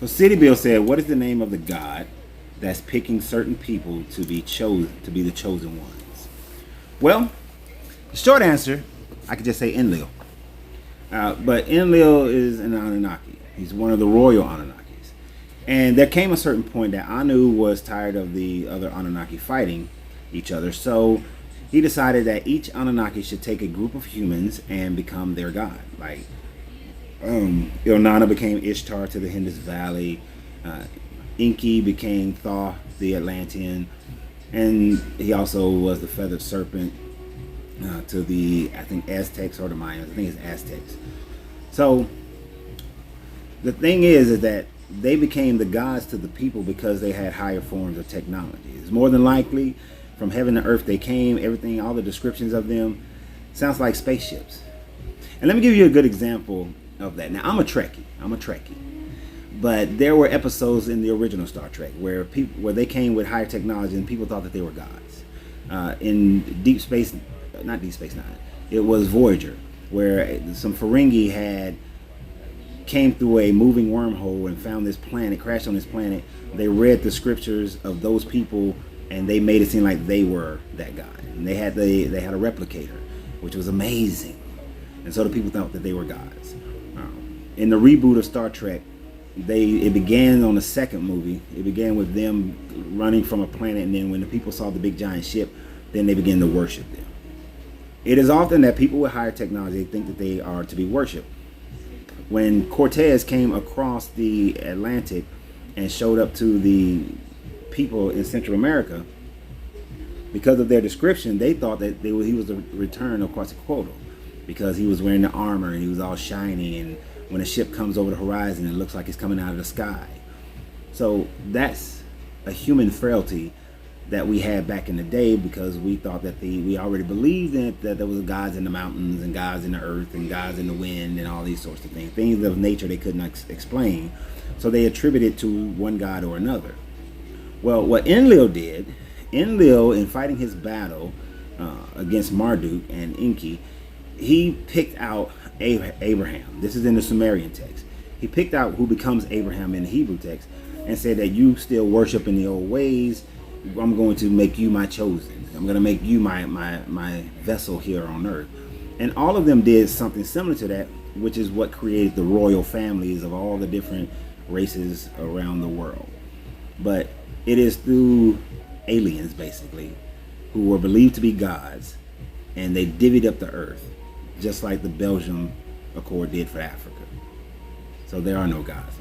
So City Bill said, "What is the name of the God that's picking certain people to be the chosen ones?" Well, the short answer, I could just say Enlil. But Enlil is an Anunnaki. He's one of the royal Anunnakis. And there came a certain point that Anu was tired of the other Anunnaki fighting each other. So he decided that each Anunnaki should take a group of humans and become their god. Like Ilnana became Ishtar to the Indus Valley. Enki became Thoth, the Atlantean. And he also was the feathered serpent to the, I think, Aztecs or the Mayans. I think it's Aztecs. So the thing is that they became the gods to the people because they had higher forms of technology. It's more than likely from heaven to earth they came. Everything, all the descriptions of them sounds like spaceships. And let me give you a good example of that. Now, I'm a Trekkie, but there were episodes in the original Star Trek where they came with higher technology and people thought that they were gods. In Deep Space, not Deep Space Nine, it was Voyager, where some Ferengi came through a moving wormhole and found this planet, crashed on this planet. They read the scriptures of those people and they made it seem like they were that god. And they had a replicator, which was amazing. And so the people thought that they were gods. In the reboot of Star Trek, it began on the second movie. It began with them running from a planet, and then when the people saw the big giant ship, then they began to worship them. It is often that people with higher technology think that they are to be worshipped. When Cortez came across the Atlantic and showed up to the people in Central America, because of their description, they thought that he was the return of Quetzalcoatl, because he was wearing the armor and he was all shiny, and when a ship comes over the horizon, it looks like it's coming out of the sky. So that's a human frailty that we had back in the day, because we thought that we already believed that there was gods in the mountains and gods in the earth and gods in the wind and all these sorts of things of nature they could not explain. So they attributed to one god or another. Well, what Enlil did, in fighting his battle against Marduk and Enki, he picked out Abraham. This is in the Sumerian text. He picked out who becomes Abraham in the Hebrew text and said that you still worship in the old ways. I'm going to make you my chosen. I'm going to make you my vessel here on earth. And all of them did something similar to that, which is what created the royal families of all the different races around the world. But it is through aliens, basically, who were believed to be gods, and they divvied up the earth, just like the Belgium Accord did for Africa. So there are no gods.